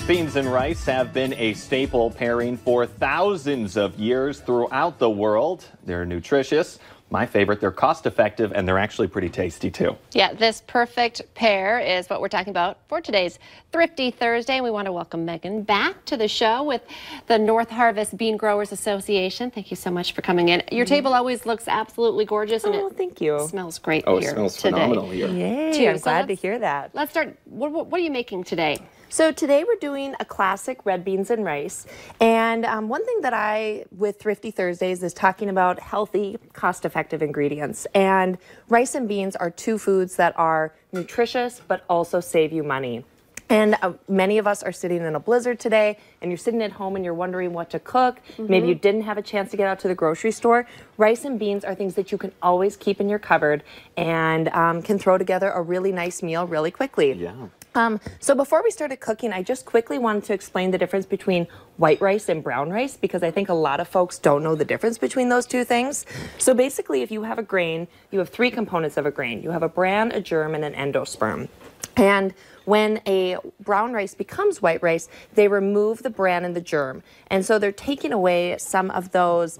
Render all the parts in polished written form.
Beans and rice have been a staple pairing for thousands of years throughout the world. They're nutritious. My favorite, they're cost-effective, and they're actually pretty tasty, too. Yeah, this perfect pair is what we're talking about for today's Thrifty Thursday. And we want to welcome Megan back to the show with the North Harvest Bean Growers Association. Thank you so much for coming in. Your table always looks absolutely gorgeous, and thank you. Smells great Oh, here it smells today. phenomenal here. Yay, I'm glad to hear that. Let's start. What are you making today? So today we're doing a classic red beans and rice. And one thing that with Thrifty Thursdays, is talking about healthy, cost-effective ingredients. And rice and beans are two foods that are nutritious, but also save you money. And many of us are sitting in a blizzard today, and you're sitting at home and you're wondering what to cook. Maybe you didn't have a chance to get out to the grocery store. Rice and beans are things that you can always keep in your cupboard and can throw together a really nice meal really quickly. Yeah. So before we started cooking, I just quickly wanted to explain the difference between white rice and brown rice, because I think a lot of folks don't know the difference between those two things. So basically, if you have a grain, you have three components of a grain. You have a bran, a germ, and an endosperm. And when a brown rice becomes white rice, they remove the bran and the germ. And so they're taking away some of those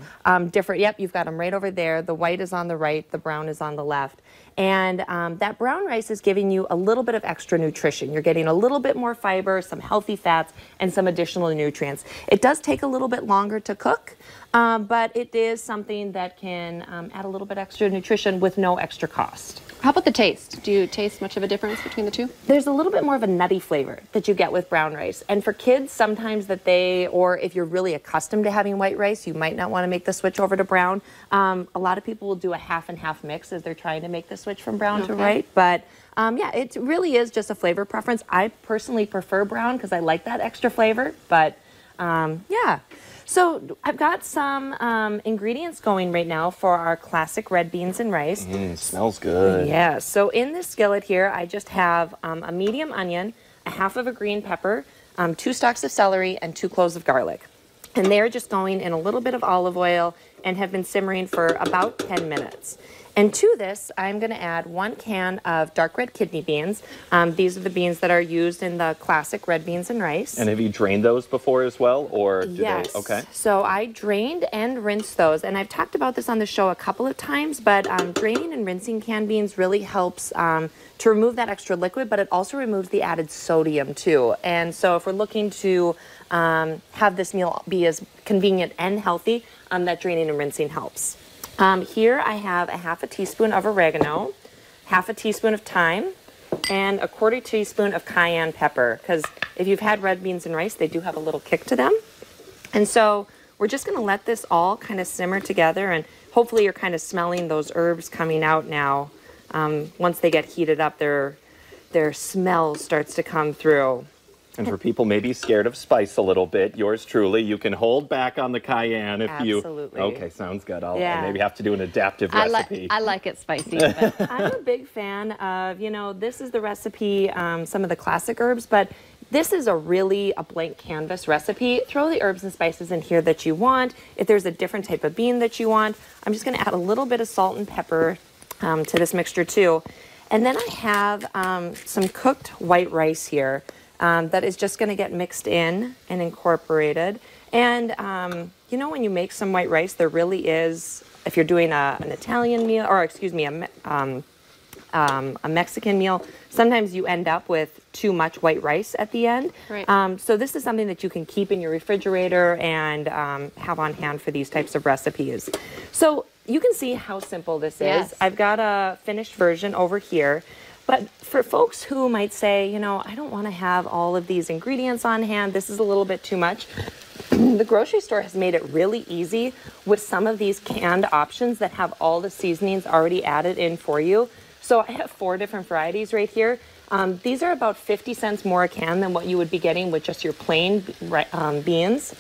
different, yep, you've got them right over there. The white is on the right, the brown is on the left. And that brown rice is giving you a little bit of extra nutrition. You're getting a little bit more fiber, some healthy fats, and some additional nutrients. It does take a little bit longer to cook, but it is something that can add a little bit extra nutrition with no extra cost. How about the taste? Do you taste much of a difference between the two? There's a little bit more of a nutty flavor that you get with brown rice. And for kids, sometimes or if you're really accustomed to having white rice, you might not want to make the switch over to brown. A lot of people will do a half and half mix as they're trying to make the switch from brown to white. But yeah, it really is just a flavor preference. I personally prefer brown because I like that extra flavor. But yeah. So I've got some ingredients going right now for our classic red beans and rice. Smells good. Yeah, so in this skillet here, I just have a medium onion, a half of a green pepper, 2 stalks of celery, and 2 cloves of garlic. And they're just going in a little bit of olive oil and have been simmering for about 10 minutes. And to this, I'm going to add 1 can of dark red kidney beans. These are the beans that are used in the classic red beans and rice. And have you drained those before as well, or do yes. they? Okay. So I drained and rinsed those, and I've talked about this on the show a couple of times, but draining and rinsing canned beans really helps to remove that extra liquid, but it also removes the added sodium too. And so if we're looking to have this meal be as convenient and healthy, that draining and rinsing helps. Here I have a half a teaspoon of oregano, half a teaspoon of thyme, and a 1/4 teaspoon of cayenne pepper, because if you've had red beans and rice, they do have a little kick to them. And so we're just going to let this all kind of simmer together, and hopefully you're kind of smelling those herbs coming out now. Once they get heated up, their smell starts to come through. And for people maybe scared of spice a little bit, yours truly, you can hold back on the cayenne if you... Absolutely. Okay, sounds good. I'll maybe have to do an adaptive recipe. I like it spicy. But I'm a big fan of, this is the recipe, some of the classic herbs, but this is a blank canvas recipe. Throw the herbs and spices in here that you want. If there's a different type of bean that you want, I'm just going to add a little bit of salt and pepper to this mixture too. And then I have some cooked white rice here. That is just going to get mixed in and incorporated. And, when you make some white rice, there really is, if you're doing an Italian meal, or excuse me, a Mexican meal, sometimes you end up with too much white rice at the end. Right. So this is something that you can keep in your refrigerator and have on hand for these types of recipes. So you can see how simple this is. I've got a finished version over here. But for folks who might say, I don't want to have all of these ingredients on hand, this is a little bit too much, the grocery store has made it really easy with some of these canned options that have all the seasonings already added in for you. So I have 4 different varieties right here. These are about 50 cents more a can than what you would be getting with just your plain beans.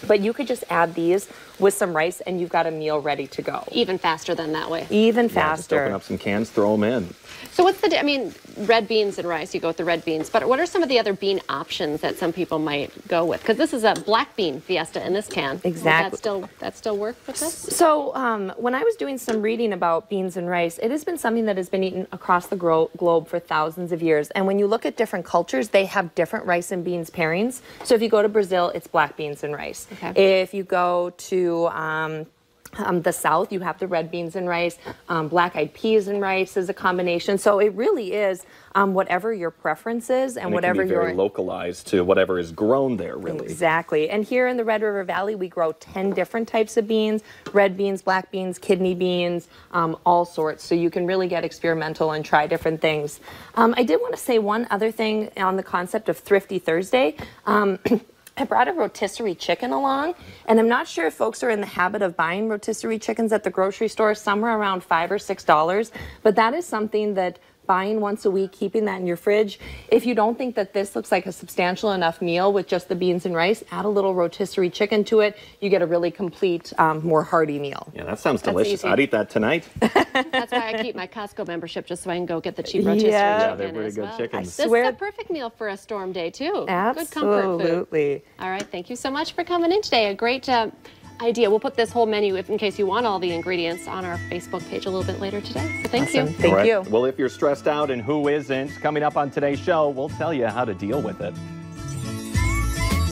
But you could just add these with some rice and you've got a meal ready to go. Even faster than that way. Even Yeah, just open faster. up some cans, throw them in. So what's the, I mean, red beans and rice, you go with the red beans, but what are some of the other bean options that some people might go with? Because this is a black bean fiesta in this can. Exactly. Will that still work with this? So when I was doing some reading about beans and rice, it has been something that has been eaten across the globe for thousands of years. And when you look at different cultures, they have different rice and beans pairings. So if you go to Brazil, it's black beans and rice. Okay. If you go to the South, you have the red beans and rice. Black-eyed peas and rice is a combination. So it really is whatever your preference is and whatever it can be very localized to whatever is grown there, really. Exactly. And here in the Red River Valley, we grow 10 different types of beans: red beans, black beans, kidney beans, all sorts. So you can really get experimental and try different things. I did want to say one other thing on the concept of Thrifty Thursday. I brought a rotisserie chicken along, and I'm not sure if folks are in the habit of buying rotisserie chickens at the grocery store, somewhere around $5 or $6, but that is something that buying once a week, keeping that in your fridge. If you don't think that this looks like a substantial enough meal with just the beans and rice, add a little rotisserie chicken to it. You get a really complete, more hearty meal. Yeah, that sounds delicious. easy. I'd eat that tonight. That's why I keep my Costco membership, just so I can go get the cheap rotisserie Yeah, chicken they're pretty as good well. chickens. This is swear- a perfect meal for a storm day, too. Absolutely. Good comfort food. All right, thank you so much for coming in today. A great idea. We'll put this whole menu, in case you want all the ingredients, on our Facebook page a little bit later today. So thank you. Thank All right. you. Well, if you're stressed out and who isn't, coming up on today's show, we'll tell you how to deal with it.